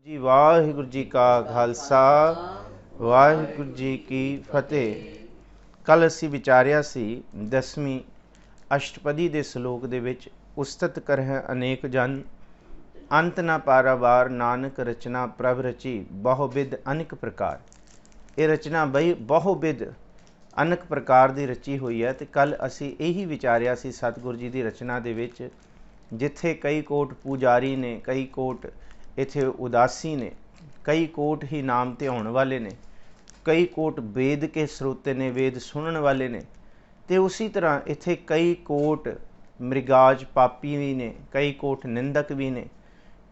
जी वाहिगुरु जी का खालसा वाहिगुरु जी की फतेह। कल असी विचारिया सी 10वीं अष्टपदी के सलोक दे विच उस्तत करह अनेक जन अंत न पारावार नानक रचना प्रभ रची बहुविध अनेक प्रकार। ये रचना बई बहुविध अनेक प्रकार की रची हुई है। तो कल असी यही विचारिया सी सतगुरु जी की रचना दे विच जिथे कई कोट पुजारी ने, कई कोट इथे उदासी ने, कई कोट ही नाम ते आने वाले ने, कई कोट वेद के स्रोते ने, वेद सुनने वाले ने। तो उसी तरह इथे कई कोट मृगाज पापी भी ने, कई कोट निंदक भी ने,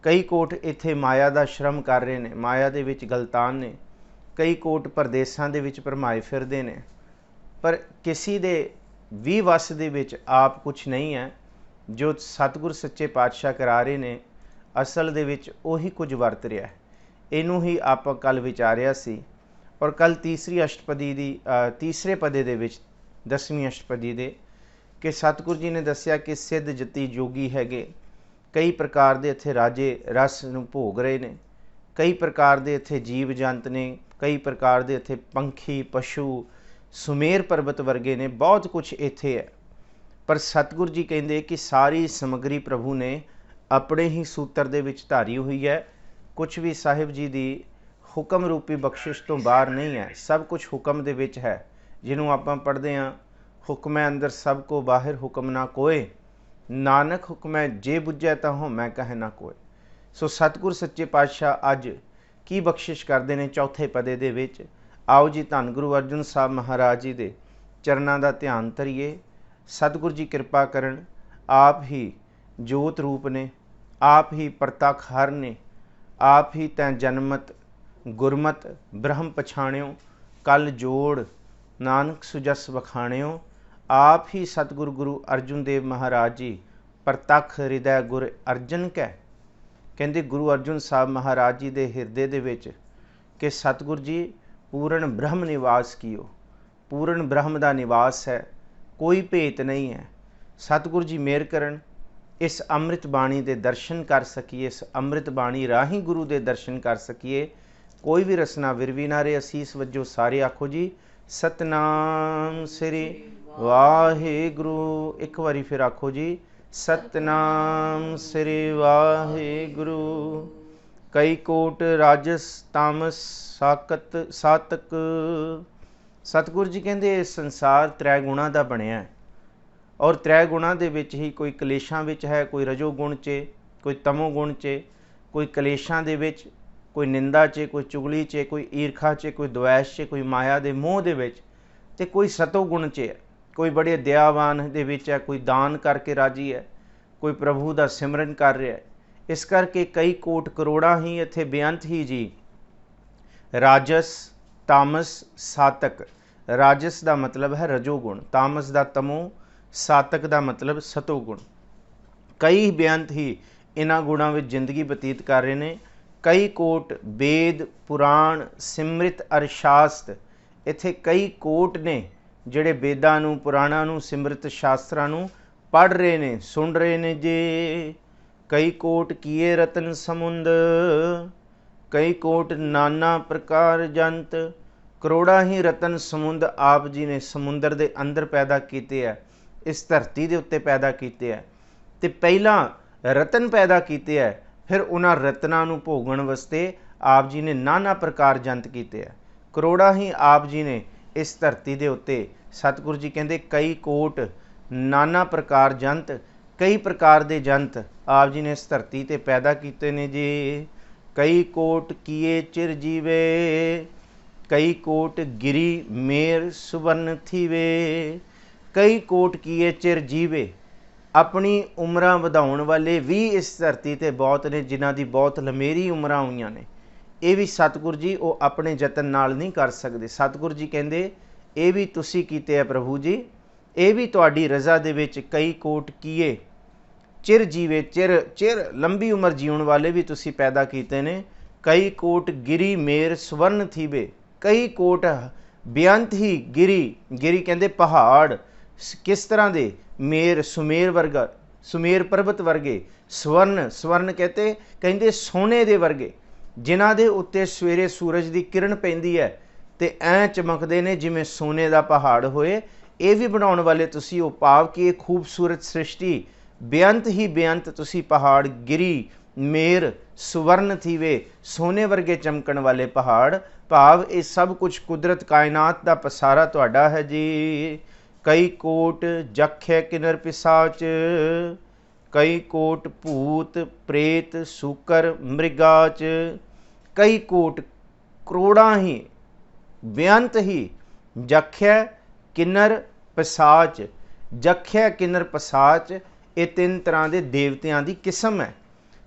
कई कोट इथे माया का श्रम कर रहे हैं, माया दे विच गलतान ने, कई कोट परदेसां दे विच भरमाए फिरदे ने। पर किसी दे भी वस दे विच आप कुछ नहीं है। जो सतगुर सच्चे पातशाह करा रहे ने असल दे विच उही कुछ वरत रहा है। इनू ही आप कल विचारिया सी। और कल तीसरी अष्टपदी दी तीसरे पदे दे विच 10वीं अष्टपदी दे कि सतगुर जी ने दसिया कि सिद्ध जति जोगी हैगे, कई प्रकार के इत्थे राजे रस नूं भोग रहे ने, कई प्रकार के इत्थे जीव जंत ने, कई प्रकार के इत्थे पंखी पशु सुमेर पर्वत वर्गे ने, बहुत कुछ इत्थे है। पर सतगुरु जी कहते कि सारी समग्री प्रभु ने अपने ही सूत्र दे विच धारी हुई है। कुछ भी साहिब जी की हुक्म रूपी बख्शिश तो बाहर नहीं है, सब कुछ हुक्म दे विच है। जिन्हों आप पढ़ते हैं, हुक्मै अंदर सब को बाहर हुक्म ना कोय, नानक हुक्मै जे बुझै तां होमै कहे ना कोय। सो सतगुर सच्चे पातशाह अज की बख्शिश करते हैं चौथे पदे दे विच। आओ जी धन गुरु अर्जन साहब महाराज जी के चरणों का ध्यान धरिए। सतगुरु जी कृपा करन, आप ही जोत रूप ने, आप ही प्रतख हर ने, आप ही तैं जन्मत गुरमत ब्रह्म पछाण्यो, कल जोड़ नानक सुजस वखाण्यो। आप ही सतगुरु गुरु अर्जुन देव महाराज जी प्रतख हृदय गुर अर्जन कै। कहते गुरु अर्जुन साहब महाराज जी के हिरदे दे विच कि सतगुरु जी पूर्ण ब्रह्म निवास कियो, पूर्ण ब्रह्म का निवास है, कोई भेत नहीं है। सतगुरु जी मेहर करन इस अमृत बाणी के दर्शन कर सकीए, इस अमृत बाणी राही गुरु के दर्शन कर सकीए। कोई भी रसना विरवी ना रहे। असीस वजो सारे आखो जी सतनाम श्री वाहिगुरु। एक बारी फिर आखो जी सतनाम श्री वाहिगुरु। कई कोट राजस तामस साकत सातक। सतगुरु जी कहते संसार त्रै गुणा का बनया है और त्रै गुणा दे विच ही कोई कलेशां विच है, कोई रजोगुण च, कोई तमोगुण च, कोई कलेशां दे विच, कोई निंदा च, कोई चुगली च, कोई ईरखा च, कोई द्वैश च, कोई माया दे मोह दे विच, ते कोई सतोगुण च है। कोई बड़े दयावान दे विच है, कोई दान करके राजी है, कोई प्रभु का सिमरन कर रहा है। इस करके कई कोट करोड़ा ही इत्थे बेअंत ही जी राजस तामस सातक। राजस का मतलब है रजोगुण, तामस का तमो, सातक का मतलब सतोगुण। कई बेअंत ही इन्हां गुणां विच जिंदगी बतीत कर रहे हैं। कई कोट वेद पुराण सिमृत अरशास्त्र। इत्थे कई कोट ने जिहड़े वेदां नूं पुराणां नूं सिमृत शास्त्रां नूं पढ़ रहे ने, सुन रहे ने जे। कई कोट किए रतन समुंद, कई कोट नाना प्रकार जंत। करोड़ा ही रतन समुंद आप जी ने समुंदर के अंदर पैदा किए है, इस धरती के उत्ते पैदा किए है। तो पहला रतन पैदा किए है, फिर उन्होंने रत्नां नूं भोगण वास्ते आप जी ने नाना प्रकार जंत किए है। करोड़ा ही आप जी ने इस धरती के उत्ते सतगुरु जी कहते कई कोट नाना प्रकार जंत, कई प्रकार के जंत आप जी ने इस धरती ते पैदा किए ने जी। कई कोट किए चिर जीवे, कई कोट गिरी मेर सुवर्ण थीवे। कई कोट किए चिर जीवे, अपनी उम्रां वधाउण वाले भी इस धरती ते बहुत ने, जिन्हां दी बहुत लमेरी उम्रां हुईयां ने। ये भी सतगुरु जी वो अपने जतन नाल नहीं कर सकते। सतगुरु जी कहते ये भी तुसी कीते है प्रभु जी, ये भी तुहाडी रज़ा दे विच कई कोट किए चिर जीवे, चिर चिर लंबी उम्र जीवन वाले भी तुसी पैदा किए ने। कई कोट गिरी मेर स्वर्ण थीवे, कई कोट बेअंत ही गिरी, गिरी कहते पहाड़, किस तरह दे मेर सुमेर वर्गा, सुमेर पर्वत वर्गे, स्वर्ण, स्वर्ण कहते सोने दे वर्गे, ਜਿਨ੍ਹਾਂ ਦੇ ਉੱਤੇ ਸਵੇਰੇ ਸੂਰਜ ਦੀ ਕਿਰਨ ਪੈਂਦੀ ਹੈ ਤੇ ਐਂ ਚਮਕਦੇ ਨੇ ਜਿਵੇਂ ਸੋਨੇ ਦਾ ਪਹਾੜ ਹੋਏ। ਇਹ ਵੀ ਬਣਾਉਣ ਵਾਲੇ ਤੁਸੀਂ ਹੋ, ਭਾਵ ਕਿ ਇਹ ਖੂਬਸੂਰਤ ਸ੍ਰਿਸ਼ਟੀ ਬੇਅੰਤ ਹੀ ਬੇਅੰਤ ਤੁਸੀਂ ਪਹਾੜ, ਗਿਰੀ ਮੇਰ ਸੁਵਰਨ ਥੀਵੇ, ਸੋਨੇ ਵਰਗੇ ਚਮਕਣ ਵਾਲੇ ਪਹਾੜ, ਭਾਵ ਇਹ ਸਭ ਕੁਝ ਕੁਦਰਤ ਕਾਇਨਾਤ ਦਾ ਪਸਾਰਾ ਤੁਹਾਡਾ ਹੈ ਜੀ। ਕਈ ਕੋਟ ਜਖੈ ਕਿਨਰ ਪਿਸਾਚ, ਕਈ ਕੋਟ ਭੂਤ ਪ੍ਰੇਤ ਸੂਕਰ ਮ੍ਰਿਗਾਚ। ਕਈ ਕੋਟ ਕਰੋੜਾਂ ਹੀ, ਬੇਅੰਤ ਹੀ, ਜਖੈ ਕਿਨਰ ਪਿਸਾਚ। ਜਖੈ ਕਿਨਰ ਪਿਸਾਚ ਇਹ ਤਿੰਨ ਤਰ੍ਹਾਂ ਦੇ ਦੇਵਤਿਆਂ ਦੀ ਕਿਸਮ ਹੈ।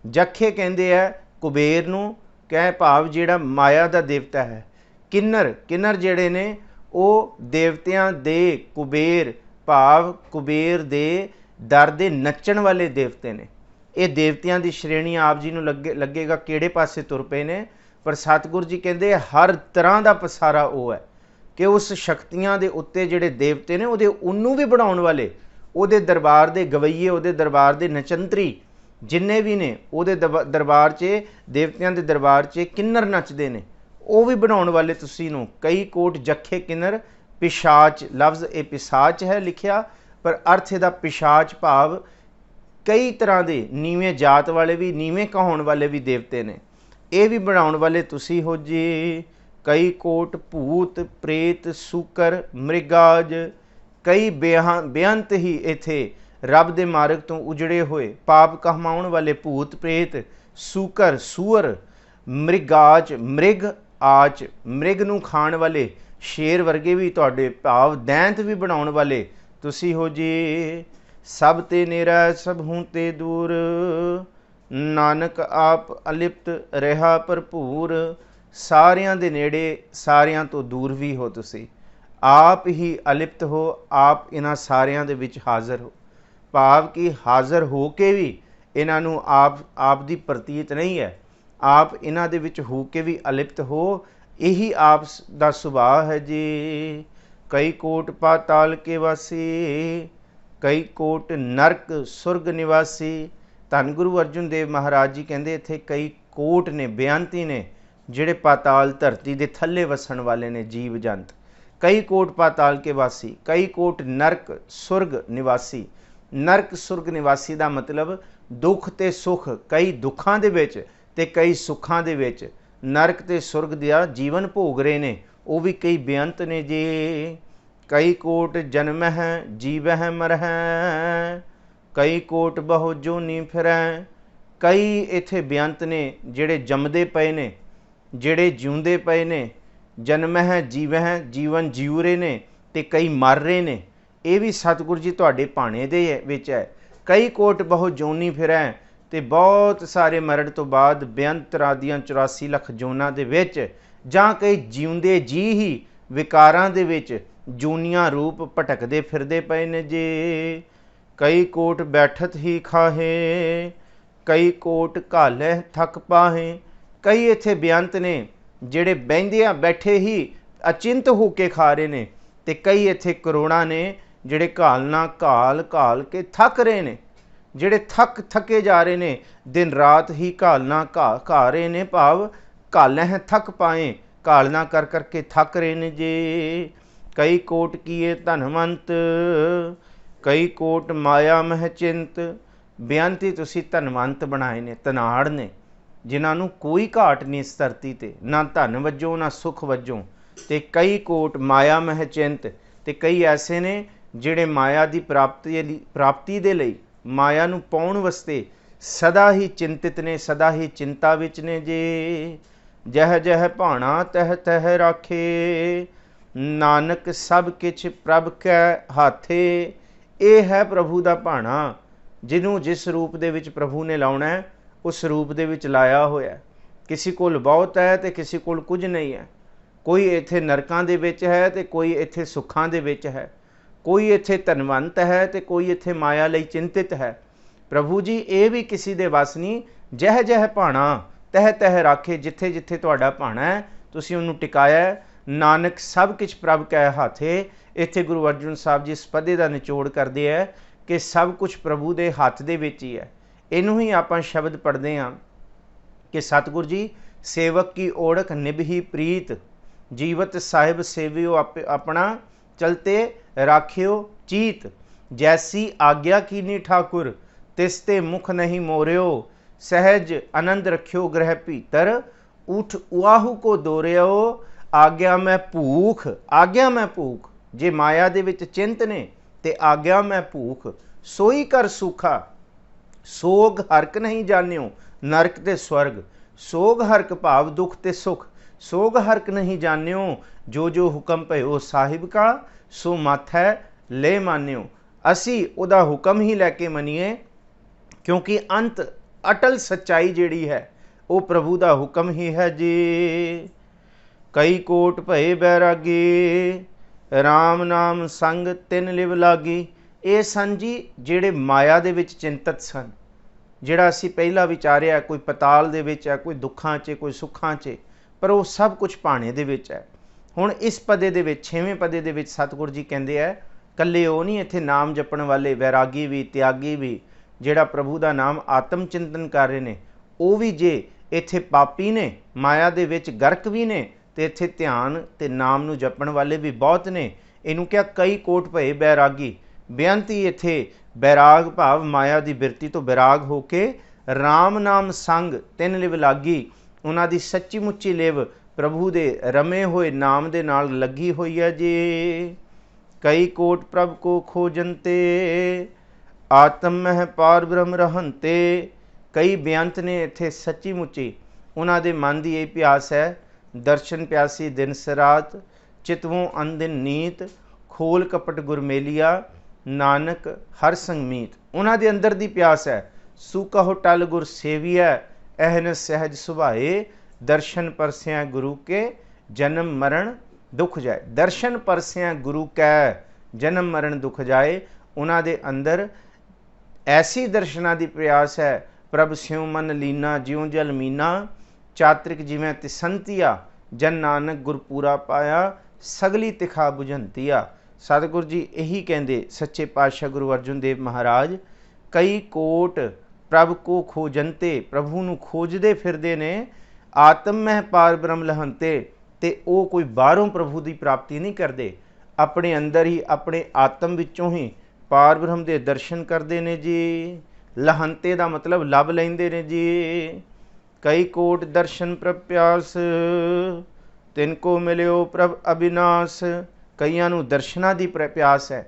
ਜਖੇ ਕਹਿੰਦੇ ਹੈ ਕੁਬੇਰ ਨੂੰ, ਕਹਿ ਭਾਵ ਜਿਹੜਾ ਮਾਇਆ ਦਾ ਦੇਵਤਾ ਹੈ। ਕਿੰਨਰ, ਕਿੰਨਰ ਜਿਹੜੇ ਨੇ ਉਹ ਦੇਵਤਿਆਂ ਦੇ, ਕੁਬੇਰ ਭਾਵ ਕੁਬੇਰ ਦੇ ਦਰ ਦੇ ਨੱਚਣ ਵਾਲੇ ਦੇਵਤੇ ਨੇ। ਇਹ ਦੇਵਤਿਆਂ ਦੀ ਸ਼੍ਰੇਣੀ ਆਪ ਜੀ ਨੂੰ ਲੱਗੇਗਾ ਕਿਹੜੇ ਪਾਸੇ ਤੁਰ ਪਏ ਨੇ, ਪਰ ਸਤਿਗੁਰੂ ਜੀ ਕਹਿੰਦੇ ਹਰ ਤਰ੍ਹਾਂ ਦਾ ਪਸਾਰਾ ਉਹ ਹੈ ਕਿ ਉਸ ਸ਼ਕਤੀਆਂ ਦੇ ਉੱਤੇ ਜਿਹੜੇ ਦੇਵਤੇ ਨੇ ਉਹਦੇ ਉਹਨੂੰ ਵੀ ਬਣਾਉਣ ਵਾਲੇ, ਉਹਦੇ ਦਰਬਾਰ ਦੇ ਗਵਈਏ, ਉਹਦੇ ਦਰਬਾਰ ਦੇ ਨਚੰਤਰੀ ਜਿੰਨੇ ਵੀ ਨੇ, ਉਹਦੇ ਦਰਬਾਰ 'ਚ, ਦੇਵਤਿਆਂ ਦੇ ਦਰਬਾਰ 'ਚ ਕਿੰਨਰ ਨੱਚਦੇ ਨੇ, ਉਹ ਵੀ ਬਣਾਉਣ ਵਾਲੇ ਤੁਸੀਂ ਨੂੰ। ਕਈ ਕੋਟ ਜਖੇ ਕਿੰਨਰ ਪਿਸ਼ਾਚ, ਲਫ਼ਜ਼ ਇਹ ਪਿਸ਼ਾਚ ਹੈ ਲਿਖਿਆ, ਪਰ ਅਰਥ ਇਹਦਾ ਪਿਸ਼ਾਚ ਭਾਵ ਕਈ ਤਰ੍ਹਾਂ ਦੇ ਨੀਵੇਂ ਜਾਤ ਵਾਲੇ ਵੀ, ਨੀਵੇਂ ਕਹਾਉਣ ਵਾਲੇ ਵੀ ਦੇਵਤੇ ਨੇ, ਇਹ ਵੀ ਬਣਾਉਣ ਵਾਲੇ ਤੁਸੀਂ ਹੋ ਜੀ। ਕਈ ਕੋਟ ਭੂਤ ਪ੍ਰੇਤ ਸੂਕਰ ਮ੍ਰਿਗਾਜ। ਕਈ ਬੇਅੰਤ ਹੀ ਇੱਥੇ ਰੱਬ ਦੇ ਮਾਰਗ ਤੋਂ ਉਜੜੇ ਹੋਏ ਪਾਪ ਕਮਾਉਣ ਵਾਲੇ ਭੂਤ ਪ੍ਰੇਤ, ਸੂਕਰ ਸੂਅਰ, ਮ੍ਰਿਗਾਚ ਮ੍ਰਿਗ ਆਚ, ਮ੍ਰਿਗ ਨੂੰ ਖਾਣ ਵਾਲੇ ਸ਼ੇਰ ਵਰਗੇ ਵੀ ਤੁਹਾਡੇ, ਭਾਵ ਦੈਂਤ ਵੀ ਬਣਾਉਣ ਵਾਲੇ ਤੁਸੀਂ ਹੋ ਜੀ। ਸਭ ਤੇ ਨੇਰਾ ਸਭ ਹੂੰ ਤੇ ਦੂਰ, ਨਾਨਕ ਆਪ ਅਲਿਪਤ ਰਿਹਾ ਭਰਪੂਰ। ਸਾਰਿਆਂ ਦੇ ਨੇੜੇ, ਸਾਰਿਆਂ ਤੋਂ ਦੂਰ ਵੀ ਹੋ ਤੁਸੀਂ, ਆਪ ਹੀ ਅਲਿਪਤ ਹੋ, ਆਪ ਇਹਨਾਂ ਸਾਰਿਆਂ ਦੇ ਵਿੱਚ ਹਾਜ਼ਰ ਹੋ, ਭਾਵ ਕਿ ਹਾਜ਼ਰ ਹੋ ਕੇ ਵੀ ਇਹਨਾਂ ਨੂੰ ਆਪ ਦੀ ਪ੍ਰਤੀਤ ਨਹੀਂ ਹੈ, ਆਪ ਇਹਨਾਂ ਦੇ ਵਿੱਚ ਹੋ ਕੇ ਵੀ ਅਲਿਪਤ ਹੋ, ਇਹੀ ਆਪ ਦਾ ਸੁਭਾਅ ਹੈ ਜੀ। ਕਈ ਕੋਟ ਪਾਤਾਲ ਕੇ ਵਾਸੀ, ਕਈ ਕੋਟ ਨਰਕ ਸੁਰਗ ਨਿਵਾਸੀ। ਧੰਨ ਗੁਰੂ ਅਰਜਨ ਦੇਵ ਮਹਾਰਾਜ ਜੀ ਕਹਿੰਦੇ ਇੱਥੇ ਕਈ ਕੋਟ ਨੇ, ਬੇਅੰਤੀ ਨੇ, ਜਿਹੜੇ ਪਾਤਾਲ ਧਰਤੀ ਦੇ ਥੱਲੇ ਵਸਣ ਵਾਲੇ ਨੇ ਜੀਵ ਜੰਤ। ਕਈ ਕੋਟ ਪਾਤਾਲ ਕੇ ਵਾਸੀ, ਕਈ ਕੋਟ ਨਰਕ ਸੁਰਗ ਨਿਵਾਸੀ। ਨਰਕ ਸੁਰਗ ਨਿਵਾਸੀ ਦਾ ਮਤਲਬ ਦੁੱਖ ਤੇ ਸੁੱਖ, ਕਈ ਦੁੱਖਾਂ ਦੇ ਵਿੱਚ ਤੇ ਕਈ ਸੁੱਖਾਂ ਦੇ ਵਿੱਚ ਨਰਕ ਤੇ ਸੁਰਗ ਦਾ ਜੀਵਨ ਭੋਗ ਰਹੇ ਨੇ, ਉਹ ਵੀ ਕਈ ਬੇਅੰਤ ਨੇ ਜੀ। ਕਈ ਕੋਟ ਜਨਮਹਿ ਜੀਵਹਿ ਮਰਹਿ, ਕਈ ਕੋਟ ਬਹੁ ਜੋਨੀ ਫਿਰੈ। ਕਈ ਇੱਥੇ ਬੇਅੰਤ ਨੇ ਜਿਹੜੇ ਜੰਮਦੇ ਪਏ ਨੇ, ਜਿਹੜੇ ਜਿਉਂਦੇ ਪਏ ਨੇ, ਜਨਮਹਿ ਜੀਵਹਿ, ਜੀਵਨ ਜਿਉ ਰਹੇ ਨੇ, ਤੇ ਕਈ ਮਰ ਰਹੇ ਨੇ। ਇਹ ਵੀ ਸਤਿਗੁਰੂ ਜੀ ਤੁਹਾਡੇ ਭਾਣੇ ਦੇ ਵਿੱਚ ਹੈ। ਕਈ ਕੋਟ ਬਹੁ ਜੋਨੀ ਫਿਰੈ, ਤੇ ਬਹੁਤ ਸਾਰੇ ਮਰਨ ਤੋਂ ਬਾਅਦ ਬੇਅੰਤ ਤਰ੍ਹਾਂ ਦੀਆਂ 84 ਲੱਖ ਜੋਨਾਂ ਦੇ ਵਿੱਚ, ਜਾਂ ਕਈ ਜਿਉਂਦੇ ਜੀ ਹੀ ਵਿਕਾਰਾਂ ਦੇ ਵਿੱਚ ਜੂਨੀਆਂ ਰੂਪ ਭਟਕਦੇ ਫਿਰਦੇ ਪਏ ਨੇ ਜੀ। ਕਈ ਕੋਟ ਬੈਠਤ ਹੀ ਖਾਹੇ, ਕਈ ਕੋਟ ਘਾਲੈ ਥੱਕ ਪਾਹੇ। ਕਈ ਇੱਥੇ ਬੇਅੰਤ ਨੇ ਜਿਹੜੇ ਬਹਿੰਦਿਆਂ ਬੈਠੇ ਹੀ ਅਚਿੰਤ ਹੋ ਕੇ ਖਾ ਰਹੇ ਨੇ, ਤੇ ਕਈ ਇੱਥੇ ਕਰੋੜਾਂ ਨੇ ਜਿਹੜੇ ਘਾਲ ਕੇ ਥੱਕ ਰਹੇ ਨੇ, ਜਿਹੜੇ ਥੱਕੇ ਜਾ ਰਹੇ ਨੇ, ਦਿਨ ਰਾਤ ਹੀ ਘਾਲਣਾ ਘਾ ਰਹੇ ਨੇ, ਭਾਵ ਘਾਲੈ ਥੱਕ ਪਾਏ, ਘਾਲਣਾ ਕਰ ਕਰਕੇ ਥੱਕ ਰਹੇ ਨੇ ਜੀ। ਕਈ ਕੋਟ ਕੀਏ ਧਨਵੰਤ, ਕਈ ਕੋਟ ਮਾਇਆ ਮਹਿ ਚਿੰਤ। ਬੇਅੰਤੀ ਤੁਸੀਂ ਧਨਵੰਤ ਬਣਾਏ ਨੇ, ਧਨਾੜ ਨੇ, ਜਿਨ੍ਹਾਂ ਨੂੰ ਕੋਈ ਘਾਟ ਨਹੀਂ ਇਸ ਧਰਤੀ 'ਤੇ, ਨਾ ਧਨ ਵਜੋਂ ਨਾ ਸੁੱਖ ਵਜੋਂ। ਤੇ ਕਈ ਕੋਟ ਮਾਇਆ ਮਹਿ ਚਿੰਤ, ਤੇ ਕਈ ਐਸੇ ਨੇ ਜਿਹੜੇ ਮਾਇਆ ਦੀ ਪ੍ਰਾਪਤੀ ਦੇ ਲਈ, ਮਾਇਆ ਨੂੰ ਪਾਉਣ ਵਾਸਤੇ ਸਦਾ ਹੀ ਚਿੰਤਿਤ ਨੇ, ਸਦਾ ਹੀ ਚਿੰਤਾ ਵਿੱਚ ਨੇ ਜੀ। ਜਹ ਜਹ ਭਾਣਾ ਤਹ ਤਹ ਰਾਖੇ, ਨਾਨਕ ਸਭ ਕਿਛ ਪ੍ਰਭ ਕੈ ਹਾਥੇ। ਇਹ ਹੈ ਪ੍ਰਭੂ ਦਾ ਭਾਣਾ, ਜਿਹਨੂੰ ਜਿਸ ਰੂਪ ਦੇ ਵਿੱਚ ਪ੍ਰਭੂ ਨੇ ਲਾਉਣਾ ਹੈ ਉਸ ਰੂਪ ਦੇ ਵਿੱਚ ਲਾਇਆ ਹੋਇਆ। ਕਿਸੇ ਕੋਲ ਬਹੁਤ ਹੈ ਤੇ ਕਿਸੇ ਕੋਲ ਕੁਝ ਨਹੀਂ ਹੈ। ਕੋਈ ਇੱਥੇ ਨਰਕਾਂ ਦੇ ਵਿੱਚ ਹੈ ਤੇ ਕੋਈ ਇੱਥੇ ਸੁੱਖਾਂ ਦੇ ਵਿੱਚ ਹੈ। ਕੋਈ ਇੱਥੇ ਧਨਵੰਤ ਹੈ ਤੇ ਕੋਈ ਇੱਥੇ ਮਾਇਆ ਲਈ ਚਿੰਤਿਤ ਹੈ। ਪ੍ਰਭੂ ਜੀ ਇਹ ਵੀ ਕਿਸੇ ਦੇ ਵਸ ਨਹੀਂ। ਜਹ ਜਹ ਭਾਣਾ ਤਹ ਤਹ ਰਾਖੇ, ਜਿੱਥੇ ਜਿੱਥੇ ਤੁਹਾਡਾ ਭਾਣਾ ਹੈ ਤੁਸੀਂ ਉਹਨੂੰ ਟਿਕਾਇਆ। ਨਾਨਕ ਸਭ ਕੁਛ ਪ੍ਰਭ ਕੈ ਹਾਥੇ। ਇੱਥੇ ਗੁਰੂ ਅਰਜਨ ਸਾਹਿਬ ਜੀ ਇਸ ਪਦੇ ਦਾ ਨਿਚੋੜ ਕਰਦੇ ਹੈ ਕਿ ਸਭ ਕੁਛ ਪ੍ਰਭੂ ਦੇ ਹੱਥ ਦੇ ਵਿੱਚ ਹੀ ਹੈ। ਇਹਨੂੰ ਹੀ ਆਪਾਂ ਸ਼ਬਦ ਪੜ੍ਹਦੇ ਹਾਂ ਕਿ ਸਤਿਗੁਰੂ ਜੀ सेवक की ओढ़क निभही प्रीत, जीवत साहिब सेवियो अपना, चलते राखियो चीत। जैसी आज्ञा कीनी ठाकुर, तिसते मुख नहीं मोर्यो, सहज आनंद रखियो ग्रह भीतर, उठ उआहू को दोरियो, आज्ञा मैं भूख। आज्ञा मैं भूख, जे माया दे विच चिंत ने ते आज्ञा मैं भूख, सोई कर सूखा। सोग हरक नहीं जानियो, नरक ते स्वर्ग, सोग हरक भाव दुख ते सुख, सोग हरक नहीं जानियो, जो जो हुक्म भयो साहिब का, सो माथै ले मानियो। असी उहदा हुक्म ही लैके मनीए, क्योंकि अंत अटल सच्चाई जिहड़ी है वो प्रभु का हुक्म ही है जी। कई कोट भये बैरागी, राम नाम संग तिन लिव लागी। ये सन जी जिहड़े माया दे विच चिंतत सन, जिहड़ा असी पहला विचारिया, कोई पताल दे विच है, कोई दुखां च, कोई सुखां च, पर वो सब कुछ भाणे दे विच है। हुण इस पदे दे विच, 6वें पदे दे विच सतगुर जी कहंदे है, कल्ले वो नहीं इत्थे नाम जपण वाले वैरागी भी, त्यागी भी, जिहड़ा प्रभु का नाम आत्म चिंतन कर रहे ने, वो भी जे इत्थे पापी ने, माया दे विच गर्क भी ने, ते इत्थे ध्यान ते नाम नूं जपण वाले भी बहुत ने। इनू क्या कई कोट भये बैरागी, बेअंत ही इत्थे बैराग भाव माया की बिरती तो बैराग होके राम नाम संग तिन लिव लागी। उन्हां दी सच्ची मुच्ची लिव प्रभु दे रमे होए नाम दे नाल लगी हुई है जी। कई कोट प्रभ को खोजनते, आत्म मह पार ब्रह्म रहंते। कई बेअंत ने इत्थे सच्ची मुच्ची, उन्हां दे मन की यही प्यास है, दर्शन प्यासी दिन सरात, चितवों अनदिन नीत, खोल कपट गुरमेलिया, नानक हर संग मीत। उन्हां दे अंदर दी प्यास है, सूकहो टल गुर सेविया, अहन सहज सुभाए, दर्शन परसिया गुरु के, जन्म मरण दुख जाए। दर्शन परसिया गुरु कै, जन्म मरण दुख जाए। उन्हां दे अंदर ऐसी दर्शना की प्यास है, प्रभ स्यों मन लीना ज्यों जल मीना, चात्रिक जिवें तिसंतिया, जन नानक गुरपूरा पाया, सगली तिखा बुझंतिया। सतगुर जी यही कहते सच्चे पातशाह गुरु अर्जुन देव महाराज, कई कोट प्रभ को खोजनते, प्रभु नूं खोजदे फिरदे ने, आत्म मह पार ब्रह्म लहंते, ते ओ कोई बाहरों प्रभु की प्राप्ति नहीं करते, अपने अंदर ही अपने आत्म विचों ही पार ब्रह्म के दर्शन करते ने जी। लहंते का मतलब लभ लेंदे ने जी। कई कोट दर्शन प्रभ प्यास, तिनको मिलियो प्रभ अविनाश। कईयां नूं दर्शनां दी प्यास है,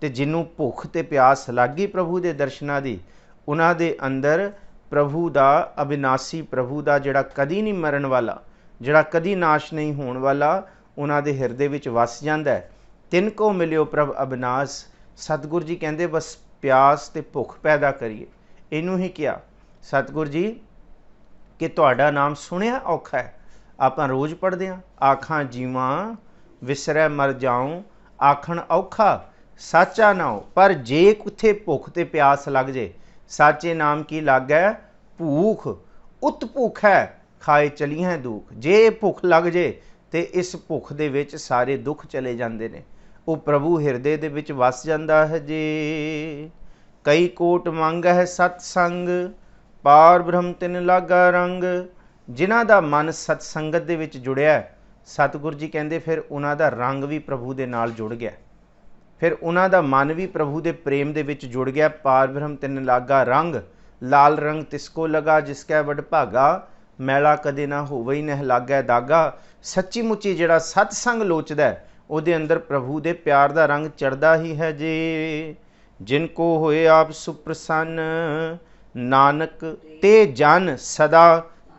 ते जिन्हों भुख ते प्यास लग गई प्रभु के दर्शनां दी, उन्हां दे अंदर प्रभु का अविनाशी, प्रभु का जिहड़ा कदी नहीं मरण वाला, जिहड़ा कदी नाश नहीं होने वाला, उन्हां दे हिरदे विच वस जांदा है। तिनको मिलियो प्रभ अविनाश। सतगुर जी कहंदे बस प्यास ते भुख पैदा करिए। इनू ही किया सतगुर जी कि तुहाडा नाम सुनिया औखा है, आपां रोज़ पढ़दे हां, आखां जीवां विसरै मर जाऊं, आखण औखा साचा नाओ। पर जे कुथे भुख ते प्यास लग जे, साचे नाम की लागै भूख, उत भुख है खाए चलिए दुख। जे भुख लग जे ते इस भुख दे विच सारे दुख चले जांदे ने, वो प्रभु हिरदे दे विच वस जांदा है जी। कई कोट मंग है सतसंग, पार ब्रह्म तिन लागा रंग। जिन्हां दा मन सतसंगत दे विच जुड़िया, सतगुर जी कहंदे फिर उन्हां दा रंग भी प्रभु दे नाल जुड़ गया, फिर उन्हां दा मन भी प्रभु दे प्रेम दे विच जुड़ गया। पार ब्रह्म तिन लागा रंग, लाल रंग तिसको लगा जिसकै वड भागा, मैला कदे ना होवई नह लागै दागा। सच्ची मुच्ची जिहड़ा सतसंग लोचदा है, उहदे अंदर प्रभु दे प्यार दा रंग चढ़दा ही है जी। जिनको होए आप सुप्रसन्न, नानक ते जन सदा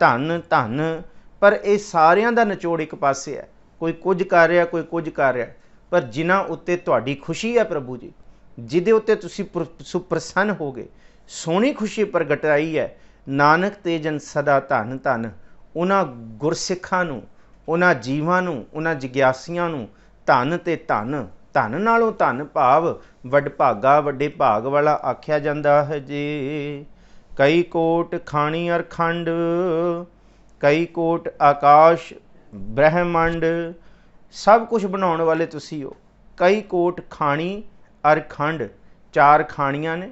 धन धन। पर ये सारियां दा निचोड़ एक पासे है, कोई कुछ कर रहा, कोई कुछ कर रहा, पर जिन्हां उत्ते तुहाडी खुशी है प्रभु जी, जिहदे उत्ते तुसीं सुप्रसन्न हो गए, सोहनी खुशी प्रगटाई है, नानक ते जन सदा धन धन। उन्हां गुरसिखां नूं, उन्हां जीवां नूं, उन्हां जिग्यासियां नूं धन ते धन, धन नालों धन भाव वड भागा, वड्डे भाग वाला आख्या जांदा है जी। कई कोट खाणी अर खंड, कई कोट आकाश ब्रह्मंड। सब कुछ बनाने वाले तुसी हो। कई कोट खाणी अर खंड, चार खाणियां ने,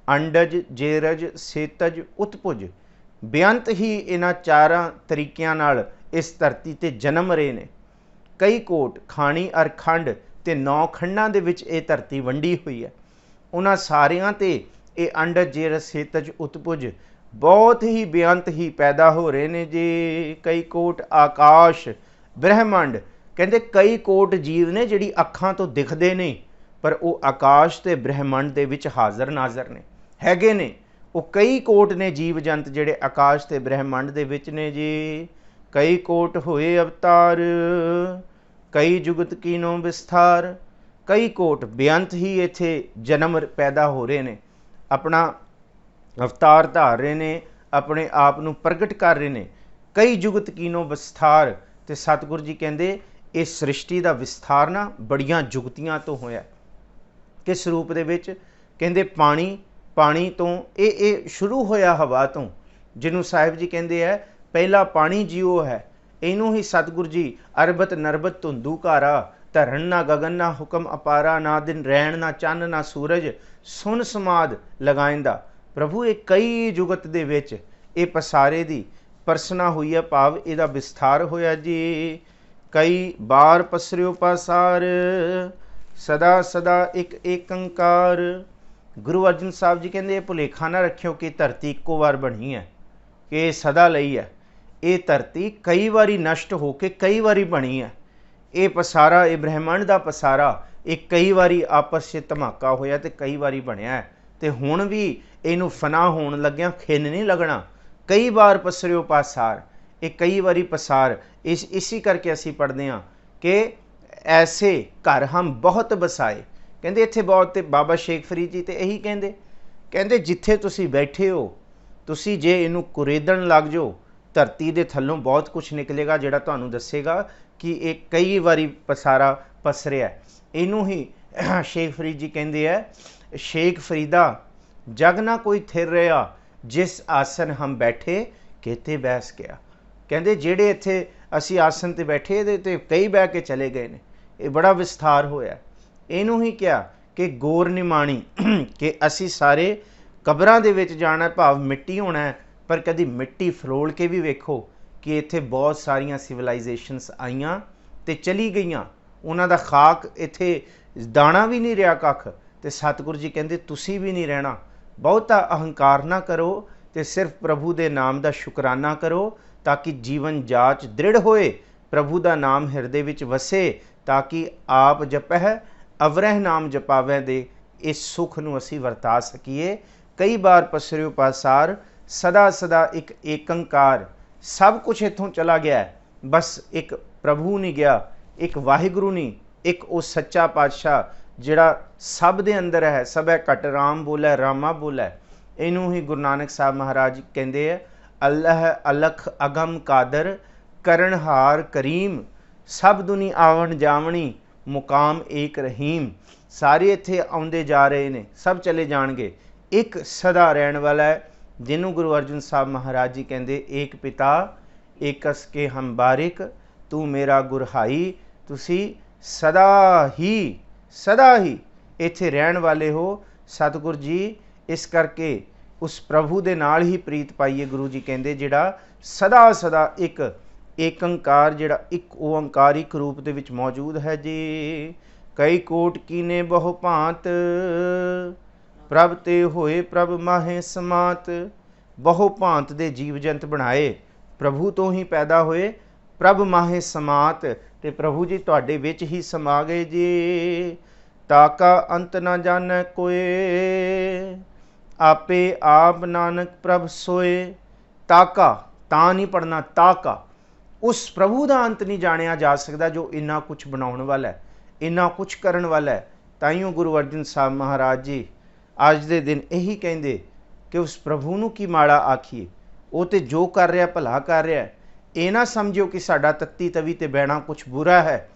अंडज जेरज सेतज उत्पुज। ਬੇਅੰਤ ਹੀ ਇਹਨਾਂ ਚਾਰਾਂ ਤਰੀਕਿਆਂ ਨਾਲ ਇਸ ਧਰਤੀ ਤੇ ਜਨਮ ਰਹੇ ਨੇ। ਕਈ ਕੋਟ ਖਾਣੀ ਅਰ ਖੰਡ ਤੇ 9 ਖੰਡਾਂ ਦੇ ਵਿੱਚ ਇਹ ਧਰਤੀ ਵੰਡੀ ਹੋਈ ਹੈ। ਉਹਨਾਂ ਸਾਰਿਆਂ ਤੇ ਇਹ ਅੰਡਜ ਜੇਰਸ ਸੇਤਜ ਉਤਪੁਜ ਬਹੁਤ ਹੀ ਬੇਅੰਤ ਹੀ ਪੈਦਾ ਹੋ ਰਹੇ ਨੇ ਜੀ। ਕਈ ਕੋਟ ਆਕਾਸ਼ ਬ੍ਰਹਿਮੰਡ, ਕਹਿੰਦੇ ਕਈ ਕੋਟ ਜੀਵ ਨੇ ਜਿਹੜੀ ਅੱਖਾਂ ਤੋਂ ਦਿਖਦੇ ਨਹੀਂ, ਪਰ ਉਹ ਆਕਾਸ਼ ਤੇ ਬ੍ਰਹਿਮੰਡ ਦੇ ਵਿੱਚ ਹਾਜ਼ਰ ਨਾਜ਼ਰ ਨੇ, ਹੈਗੇ ਨੇ। ਉਹ ਕਈ ਕੋਟ ਨੇ ਜੀਵ ਜੰਤ ਜਿਹੜੇ ਆਕਾਸ਼ ਤੇ ਬ੍ਰਹਿਮੰਡ ਦੇ ਵਿੱਚ ਨੇ ਜੀ। ਕਈ ਕੋਟ ਹੋਏ ਅਵਤਾਰ, ਕਈ ਜੁਗਤ ਕੀਨੋ ਵਿਸਥਾਰ। ਕਈ ਕੋਟ ਬੇਅੰਤ ਹੀ ਇੱਥੇ ਜਨਮ ਪੈਦਾ ਹੋ ਰਹੇ ਨੇ, ਆਪਣਾ ਅਵਤਾਰ ਧਾਰ ਰਹੇ ਨੇ, ਆਪਣੇ ਆਪ ਨੂੰ ਪ੍ਰਗਟ ਕਰ ਰਹੇ ਨੇ। ਕਈ ਜੁਗਤ ਕੀਨੋ ਵਿਸਥਾਰ, ਤੇ ਸਤਿਗੁਰੂ ਜੀ ਕਹਿੰਦੇ ਇਹ ਸ੍ਰਿਸ਼ਟੀ ਦਾ ਵਿਸਥਾਰ ਨਾ ਬੜੀਆਂ ਜੁਗਤੀਆਂ ਤੋਂ ਹੋਇਆ। ਕਿਸ ਰੂਪ ਦੇ ਵਿੱਚ? ਕਹਿੰਦੇ ਪਾਣੀ ਤੋਂ ਇਹ ਸ਼ੁਰੂ ਹੋਇਆ ਹਵਾ ਤੋਂ, ਜਿਹਨੂੰ ਸਾਹਿਬ ਜੀ ਕਹਿੰਦੇ ਹੈ ਪਹਿਲਾ ਪਾਣੀ ਜਿਉ ਹੈ। ਇਹਨੂੰ ਹੀ ਸਤਿਗੁਰੂ ਜੀ ਅਰਬਤ ਨਰਬਤ ਧੁੰਦੂ ਘਾਰਾ, ਧਰਨ ਨਾ ਗਗਨ ਨਾ ਹੁਕਮ ਅਪਾਰਾ, ਨਾ ਦਿਨ ਰਹਿਣ ਨਾ ਚੰਨ ਨਾ ਸੂਰਜ, ਸੁਨ ਸਮਾਦ ਲਗਾਇੰਦਾ। ਪ੍ਰਭੂ ਇਹ ਕਈ ਜੁਗਤ ਦੇ ਵਿੱਚ ਇਹ ਪਸਾਰੇ ਦੀ ਪਰਸਨਾ ਹੋਈ ਹੈ, ਭਾਵ ਇਹਦਾ ਵਿਸਥਾਰ ਹੋਇਆ ਜੀ। ਕਈ ਬਾਰ ਪਸਰਿਓ ਪਾਸਾਰ, ਸਦਾ ਸਦਾ ਇੱਕ ਏਕੰਕਾਰ। ਗੁਰੂ ਅਰਜਨ ਸਾਹਿਬ ਜੀ ਕਹਿੰਦੇ ਇਹ ਭੁਲੇਖਾ ਨਾ ਰੱਖਿਓ ਕਿ ਧਰਤੀ ਇੱਕੋ ਵਾਰ ਬਣੀ ਹੈ, ਕਿ ਇਹ ਸਦਾ ਲਈ ਹੈ। ਇਹ ਧਰਤੀ ਕਈ ਵਾਰੀ ਨਸ਼ਟ ਹੋ ਕੇ ਕਈ ਵਾਰੀ ਬਣੀ ਹੈ। ਇਹ ਪਸਾਰਾ, ਇਹ ਬ੍ਰਹਿਮੰਡ ਦਾ ਪਸਾਰਾ, ਇਹ ਕਈ ਵਾਰੀ ਆਪਸ 'ਚ ਧਮਾਕਾ ਹੋਇਆ ਤੇ ਕਈ ਵਾਰੀ ਬਣਿਆ ਹੈ, ਤੇ ਹੁਣ ਵੀ ਇਹਨੂੰ ਫਨਾ ਹੋਣ ਲੱਗਿਆ ਖਿੰਨ ਨਹੀਂ ਲੱਗਣਾ। ਕਈ ਵਾਰ ਪਸਰਿਓ ਪਾਸਾਰ, ਇਹ ਕਈ ਵਾਰੀ ਪਸਾਰ। ਇसी ਕਰਕੇ ਅਸੀਂ ਪੜ੍ਹਦੇ ਹਾਂ ਕਿ ਐਸੇ ਘਰ ਹਮ ਬਹੁਤ ਬਸਾਏ। ਕਹਿੰਦੇ ਇੱਥੇ ਬਹੁਤ, ਤੇ ਬਾਬਾ ਸ਼ੇਖ ਫਰੀਦ ਜੀ ਤੇ ਇਹੀ ਕਹਿੰਦੇ ਜਿੱਥੇ ਤੁਸੀਂ ਬੈਠੇ ਹੋ, ਤੁਸੀਂ ਜੇ ਇਹਨੂੰ ਕੁਰੇਦਣ ਲੱਗ ਜਾਓ, ਧਰਤੀ ਦੇ ਥੱਲੋਂ ਬਹੁਤ ਕੁਝ ਨਿਕਲੇਗਾ ਜਿਹੜਾ ਤੁਹਾਨੂੰ ਦੱਸੇਗਾ ਕਿ ਇਹ ਕਈ ਵਾਰੀ ਪਸਾਰਾ ਪਸਰਿਆ। ਇਹਨੂੰ ਹੀ ਸ਼ੇਖ ਫਰੀਦ ਜੀ ਕਹਿੰਦੇ ਹੈ, ਸ਼ੇਖ ਫਰੀਦਾ ਜਗ ਨਾ ਕੋਈ ਥਿਰ ਰਿਹਾ, ਜਿਸ ਆਸਨ ਹਮ ਬੈਠੇ ਕਿਤੇ ਬੈਸ ਗਿਆ। ਕਹਿੰਦੇ ਜਿਹੜੇ ਇੱਥੇ ਅਸੀਂ ਆਸਨ ਤੇ ਬੈਠੇ, ਇਹਦੇ ਤੇ ਕਈ ਬਹਿ ਕੇ ਚਲੇ ਗਏ ਨੇ। ਇਹ ਬੜਾ ਵਿਸਥਾਰ ਹੋਇਆ। ਇਹਨੂੰ ਹੀ ਕਿਹਾ ਕਿ ਗੌਰ ਨਿਮਾਣੀ, ਕਿ ਅਸੀਂ ਸਾਰੇ ਕਬਰਾਂ ਦੇ ਵਿੱਚ ਜਾਣਾ, ਭਾਵ ਮਿੱਟੀ ਹੋਣਾ, ਪਰ ਕਦੀ ਮਿੱਟੀ ਫਰੋਲ ਕੇ ਵੀ ਵੇਖੋ ਕਿ ਇੱਥੇ ਬਹੁਤ ਸਾਰੀਆਂ ਸਿਵਲਾਈਜੇਸ਼ਨਸ ਆਈਆਂ ਤੇ ਚਲੀ ਗਈਆਂ, ਉਹਨਾਂ ਦਾ ਖਾਕ ਇੱਥੇ ਦਾਣਾ ਵੀ ਨਹੀਂ ਰਿਹਾ ਕੱਖ। ਤੇ ਸਤਿਗੁਰੂ ਜੀ ਕਹਿੰਦੇ ਤੁਸੀਂ ਵੀ ਨਹੀਂ ਰਹਿਣਾ। ਬਹੁਤਾ ਅਹੰਕਾਰ ਨਾ ਕਰੋ ਤੇ ਸਿਰਫ ਪ੍ਰਭੂ ਦੇ ਨਾਮ ਦਾ ਸ਼ੁਕਰਾਨਾ ਕਰੋ, ਤਾਂ ਕਿ ਜੀਵਨ ਜਾਚ ਦ੍ਰਿੜ ਹੋਏ, ਪ੍ਰਭੂ ਦਾ ਨਾਮ ਹਿਰਦੇ ਵਿੱਚ ਵਸੇ, ਤਾਂ ਕਿ ਆਪ ਜਪਹਿ ਅਵਰਹਿ ਨਾਮ ਜਪਾਵੈ ਦੇ ਇਸ ਸੁੱਖ ਨੂੰ ਅਸੀਂ ਵਰਤਾ ਸਕੀਏ। ਕਈ ਵਾਰ ਪਸਰਿਓ ਪਾਸਾਰ, ਸਦਾ ਸਦਾ ਇੱਕ ਏਕੰਕਾਰ। ਸਭ ਕੁਝ ਇੱਥੋਂ ਚਲਾ ਗਿਆ, ਬਸ ਇੱਕ ਪ੍ਰਭੂ ਨਹੀਂ ਗਿਆ, ਇੱਕ ਵਾਹਿਗੁਰੂ ਨਹੀਂ, ਇੱਕ ਉਹ ਸੱਚਾ ਪਾਤਸ਼ਾਹ ਜਿਹੜਾ ਸਭ ਦੇ ਅੰਦਰ ਹੈ। ਸਭੈ ਘਟ ਰਾਮ ਬੋਲੇ ਰਾਮਾ ਬੋਲੇ। ਇਹਨੂੰ ਹੀ ਗੁਰੂ ਨਾਨਕ ਸਾਹਿਬ ਮਹਾਰਾਜ ਕਹਿੰਦੇ ਹੈ, ਅੱਲ੍ਹ ਅਲਖ ਅਗਮ ਕਾਦਰ, ਕਰਨਹਾਰ ਕਰੀਮ, ਸਭ ਦੁਨੀ ਆਵਣ ਜਾਵਣੀ, ਮੁਕਾਮ ਏਕ ਰਹੀਮ। ਸਾਰੇ ਇੱਥੇ ਆਉਂਦੇ ਜਾ ਰਹੇ ਨੇ, ਸਭ ਚਲੇ ਜਾਣਗੇ। ਇੱਕ ਸਦਾ ਰਹਿਣ ਵਾਲਾ ਹੈ, ਜਿਹਨੂੰ ਗੁਰੂ ਅਰਜਨ ਸਾਹਿਬ ਮਹਾਰਾਜ ਜੀ ਕਹਿੰਦੇ, ਏਕ ਪਿਤਾ ਏਕਸ ਕੇ ਹਮ ਬਾਰਿਕ, ਤੂੰ ਮੇਰਾ ਗੁਰਹਾਈ। ਤੁਸੀਂ ਸਦਾ ਹੀ ਇੱਥੇ ਰਹਿਣ ਵਾਲੇ ਹੋ ਸਤਿਗੁਰ ਜੀ। ਇਸ ਕਰਕੇ ਉਸ ਪ੍ਰਭੂ ਦੇ ਨਾਲ ਹੀ ਪ੍ਰੀਤ ਪਾਈਏ। ਗੁਰੂ ਜੀ ਕਹਿੰਦੇ ਜਿਹੜਾ ਸਦਾ ਸਦਾ ਇੱਕ ਏਕੰਕਾਰ, ਜਿਹੜਾ ਇੱਕ ਓੰਕਾਰ ਇੱਕ ਰੂਪ ਦੇ ਵਿੱਚ ਮੌਜੂਦ ਹੈ ਜੀ। ਕਈ ਕੋਟ ਕੀਨੇ ਬਹੁ ਭਾਂਤ, ਪ੍ਰਭ ਤੇ ਹੋਏ ਪ੍ਰਭ ਮਾਹੇ ਸਮਾਤ। ਬਹੁ ਭਾਂਤ ਦੇ ਜੀਵ ਜੰਤ ਬਣਾਏ, ਪ੍ਰਭੂ ਤੋਂ ਹੀ ਪੈਦਾ ਹੋਏ, ਪ੍ਰਭ ਮਾਹੇ ਸਮਾਤ, ਤੇ ਪ੍ਰਭੂ ਜੀ ਤੁਹਾਡੇ ਵਿੱਚ ਹੀ ਸਮਾ ਗਏ ਜੀ। ਤਾਕਾ ਅੰਤ ਨਾ ਜਾਣੈ ਕੋਏ, ਆਪੇ ਆਪ ਨਾਨਕ ਪ੍ਰਭ ਸੋਏ। ਤਾਕਾ ਤਾਂ ਨਹੀਂ ਪੜਨਾ, ਤਾਕਾ ਉਸ ਪ੍ਰਭੂ ਦਾ ਅੰਤ ਨਹੀਂ ਜਾਣਿਆ ਜਾ ਸਕਦਾ ਜੋ ਇੰਨਾ ਕੁਛ ਬਣਾਉਣ ਵਾਲਾ ਹੈ, ਇੰਨਾ ਕੁਛ ਕਰਨ ਵਾਲਾ ਹੈ। ਤਾਈਓ ਗੁਰੂ ਅਰਜਨ ਸਾਹਿਬ ਮਹਾਰਾਜ ਜੀ ਅੱਜ ਦੇ ਦਿਨ ਇਹੀ ਕਹਿੰਦੇ ਕਿ ਉਸ ਪ੍ਰਭੂ ਨੂੰ ਕੀ ਮਾੜਾ ਆਖੀਏ, ਉਹ ਤੇ ਜੋ ਕਰ ਰਿਹਾ ਭਲਾ ਕਰ ਰਿਹਾ। ਇਹ ਨਾ ਸਮਝਿਓ ਕਿ ਸਾਡਾ ਤੱਤੀ ਤਵੀ ਤੇ ਬਹਿਣਾ ਕੁਛ ਬੁਰਾ ਹੈ,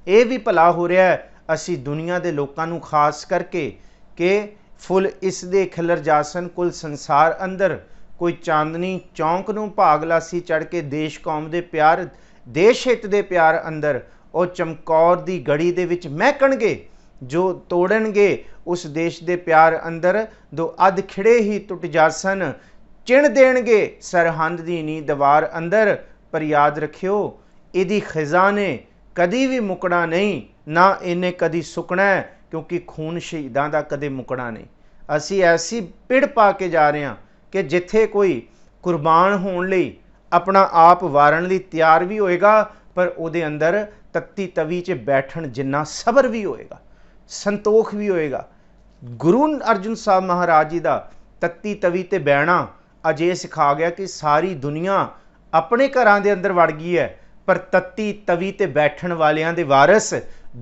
ਇਹ ਵੀ ਭਲਾ ਹੋ ਰਿਹਾ ਹੈ। ਅਸੀਂ ਦੁਨੀਆ ਦੇ ਲੋਕਾਂ ਨੂੰ ਖਾਸ ਕਰਕੇ ਕਿ ਫੁੱਲ ਇਸ ਦੇ ਖਿਲਰ ਜਾਸਨ ਕੁਲ ਸੰਸਾਰ ਅੰਦਰ, ਕੋਈ ਚਾਂਦਨੀ ਚੌਂਕ ਨੂੰ ਭਾਗਲਾਸੀ ਚੜ੍ਹ ਕੇ ਦੇਸ਼ ਕੌਮ ਦੇ ਪਿਆਰ, ਦੇਸ਼ ਹਿੱਤ ਦੇ ਪਿਆਰ ਅੰਦਰ ਉਹ ਚਮਕੌਰ ਦੀ ਗੜੀ ਦੇ ਵਿੱਚ ਮਹਿਕਣਗੇ, ਜੋ ਤੋੜਨਗੇ ਉਸ ਦੇਸ਼ ਦੇ ਪਿਆਰ ਅੰਦਰ। ਦੋ ਅੱਧ ਖਿੜੇ ਹੀ ਟੁੱਟ ਜਾਸਨ, चिण देणगे सरहंद दी नी दीवार अंदर, पर याद रखियो इहदी खिज़ा ने कदी भी मुकना नहीं, ना इन्हें कदी सुकना है, क्योंकि खून शहीदां दा कदे मुकना नहीं। असी ऐसी पिड़ पा के जा रहे हैं कि जिथे कोई कुर्बान होने लई अपना आप वारण लई तैयार भी होएगा, पर उहदे अंदर तत्ती तवी च बैठण जिन्ना सबर भी होएगा, संतोख भी होएगा। गुरु अर्जुन साहब महाराज जी का तत्ती तवी ते बहना अज ये सिखा गया कि सारी दुनिया अपने घरां दे अंदर वड़ गई है, पर तत्ती तवी ते बैठण वालियां दे वारस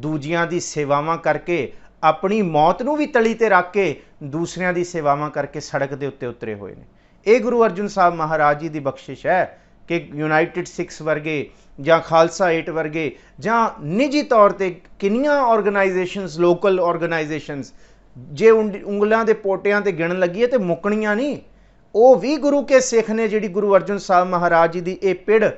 दूजियां दी सेवावां करके अपनी मौत नूं भी तली ते रख के दूसरियां दी सेवावां करके सड़क दे उत्ते उतरे हुए ने। ये गुरु अर्जुन साहब महाराज जी की बख्शिश है कि यूनाइटेड सिक्स वर्गे ਜਾਂ ਖਾਲਸਾ 8 ਵਰਗੇ ਜਾਂ ਨਿੱਜੀ ਤੌਰ ਤੇ ਕਿੰਨੀਆਂ ਆਰਗੇਨਾਈਜੇਸ਼ਨਸ, ਲੋਕਲ ਆਰਗੇਨਾਈਜੇਸ਼ਨਸ ਜੇ ਉਂਗਲਾਂ ਦੇ ਪੋਟਿਆਂ ਤੇ ਗਿਣਨ ਲੱਗੀਏ ਤੇ ਮੁੱਕਣੀਆਂ ਨਹੀਂ। ਉਹ ਵੀ ਗੁਰੂ ਕੇ ਸਿੱਖ ਨੇ ਜਿਹੜੀ ਗੁਰੂ ਅਰਜਨ ਸਾਹਿਬ ਮਹਾਰਾਜ ਜੀ ਦੀ ਇਹ ਪਿੜ